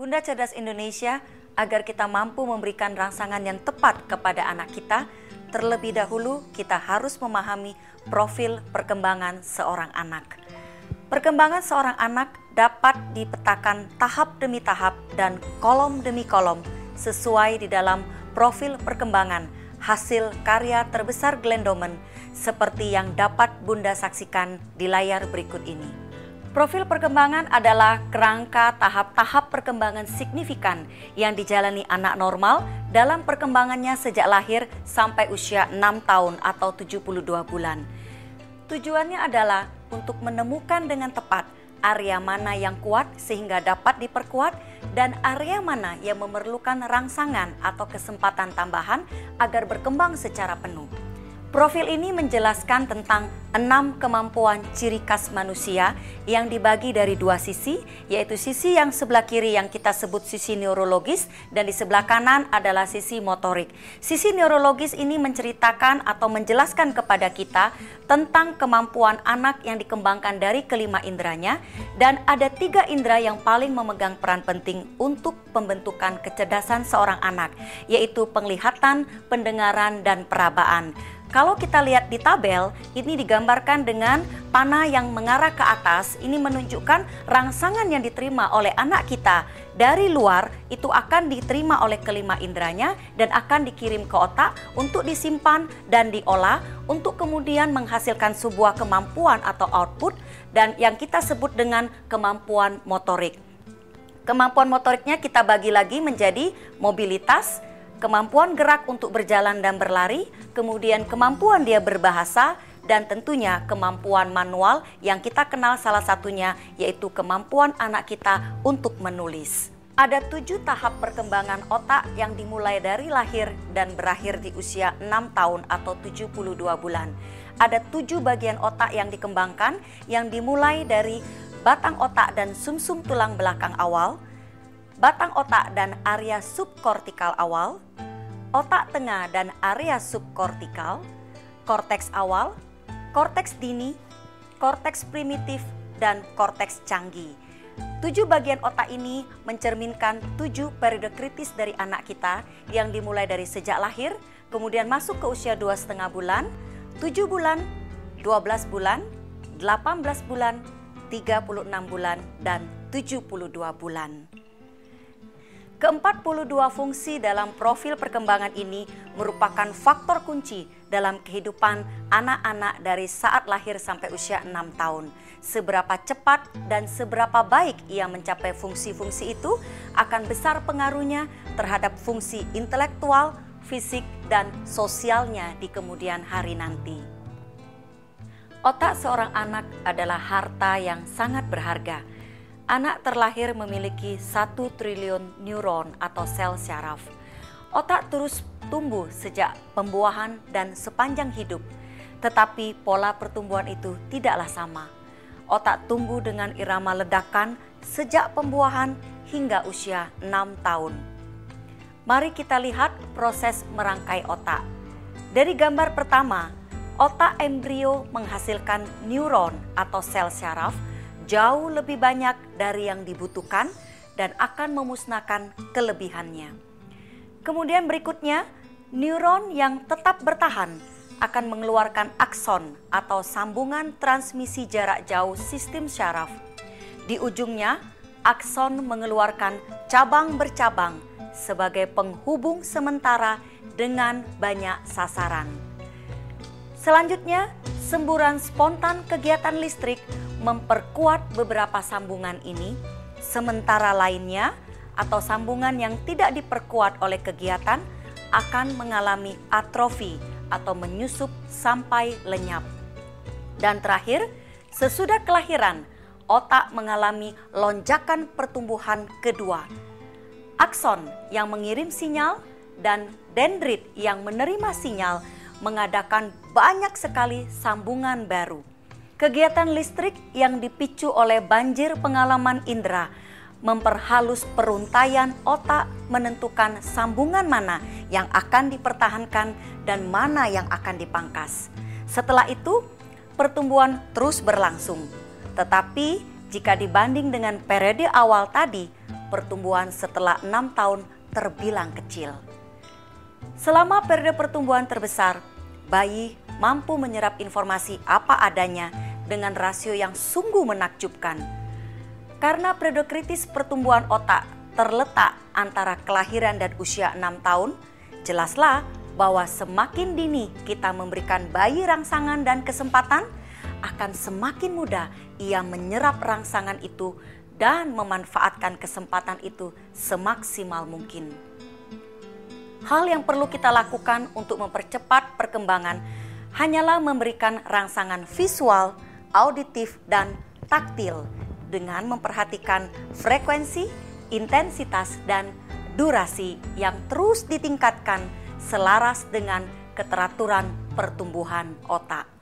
Bunda Cerdas Indonesia, agar kita mampu memberikan rangsangan yang tepat kepada anak kita, terlebih dahulu kita harus memahami profil perkembangan seorang anak. Perkembangan seorang anak dapat dipetakan tahap demi tahap dan kolom demi kolom sesuai di dalam profil perkembangan hasil karya terbesar Glenn Doman seperti yang dapat Bunda saksikan di layar berikut ini. Profil perkembangan adalah kerangka tahap-tahap perkembangan signifikan yang dijalani anak normal dalam perkembangannya sejak lahir sampai usia 6 tahun atau 72 bulan. Tujuannya adalah untuk menemukan dengan tepat area mana yang kuat sehingga dapat diperkuat dan area mana yang memerlukan rangsangan atau kesempatan tambahan agar berkembang secara penuh. Profil ini menjelaskan tentang 6 kemampuan ciri khas manusia yang dibagi dari 2 sisi, yaitu sisi yang sebelah kiri yang kita sebut sisi neurologis dan di sebelah kanan adalah sisi motorik. Sisi neurologis ini menceritakan atau menjelaskan kepada kita tentang kemampuan anak yang dikembangkan dari kelima inderanya dan ada 3 indera yang paling memegang peran penting untuk pembentukan kecerdasan seorang anak, yaitu penglihatan, pendengaran, dan perabaan. Kalau kita lihat di tabel, ini digambarkan dengan panah yang mengarah ke atas. Ini menunjukkan rangsangan yang diterima oleh anak kita dari luar itu akan diterima oleh kelima inderanya dan akan dikirim ke otak untuk disimpan dan diolah untuk kemudian menghasilkan sebuah kemampuan atau output dan yang kita sebut dengan kemampuan motorik. Kemampuan motoriknya kita bagi lagi menjadi mobilitas, kemampuan gerak untuk berjalan dan berlari, kemudian kemampuan dia berbahasa, dan tentunya kemampuan manual yang kita kenal salah satunya yaitu kemampuan anak kita untuk menulis. Ada 7 tahap perkembangan otak yang dimulai dari lahir dan berakhir di usia 6 tahun atau 72 bulan. Ada 7 bagian otak yang dikembangkan yang dimulai dari batang otak dan sumsum tulang belakang awal, batang otak dan area subkortikal awal, otak tengah dan area subkortikal, korteks awal, korteks dini, korteks primitif, dan korteks canggih. 7 bagian otak ini mencerminkan 7 periode kritis dari anak kita yang dimulai dari sejak lahir, kemudian masuk ke usia 2,5 bulan, 7 bulan, 12 bulan, 18 bulan, 36 bulan, dan 72 bulan. Ke-42 fungsi dalam profil perkembangan ini merupakan faktor kunci dalam kehidupan anak-anak dari saat lahir sampai usia 6 tahun. Seberapa cepat dan seberapa baik ia mencapai fungsi-fungsi itu akan besar pengaruhnya terhadap fungsi intelektual, fisik, dan sosialnya di kemudian hari nanti. Otak seorang anak adalah harta yang sangat berharga. Anak terlahir memiliki 1 triliun neuron atau sel syaraf. Otak terus tumbuh sejak pembuahan dan sepanjang hidup, tetapi pola pertumbuhan itu tidaklah sama. Otak tumbuh dengan irama ledakan sejak pembuahan hingga usia 6 tahun. Mari kita lihat proses merangkai otak. Dari gambar pertama, otak embrio menghasilkan neuron atau sel syaraf jauh lebih banyak dari yang dibutuhkan dan akan memusnahkan kelebihannya. Kemudian berikutnya, neuron yang tetap bertahan akan mengeluarkan akson atau sambungan transmisi jarak jauh sistem syaraf. Di ujungnya, akson mengeluarkan cabang bercabang sebagai penghubung sementara dengan banyak sasaran. Selanjutnya, semburan spontan kegiatan listrik memperkuat beberapa sambungan ini, sementara lainnya atau sambungan yang tidak diperkuat oleh kegiatan akan mengalami atrofi atau menyusup sampai lenyap. Dan terakhir, sesudah kelahiran, otak mengalami lonjakan pertumbuhan kedua. Akson yang mengirim sinyal dan dendrit yang menerima sinyal mengadakan banyak sekali sambungan baru. Kegiatan listrik yang dipicu oleh banjir pengalaman indera memperhalus peruntaian otak menentukan sambungan mana yang akan dipertahankan dan mana yang akan dipangkas. Setelah itu, pertumbuhan terus berlangsung. Tetapi jika dibanding dengan periode awal tadi, pertumbuhan setelah 6 tahun terbilang kecil. Selama periode pertumbuhan terbesar, bayi mampu menyerap informasi apa adanya dengan rasio yang sungguh menakjubkan. Karena periode kritis pertumbuhan otak terletak antara kelahiran dan usia 6 tahun, jelaslah bahwa semakin dini kita memberikan bayi rangsangan dan kesempatan, akan semakin mudah ia menyerap rangsangan itu dan memanfaatkan kesempatan itu semaksimal mungkin. Hal yang perlu kita lakukan untuk mempercepat perkembangan hanyalah memberikan rangsangan visual, auditif, dan taktil dengan memperhatikan frekuensi, intensitas, dan durasi yang terus ditingkatkan selaras dengan keteraturan pertumbuhan otak.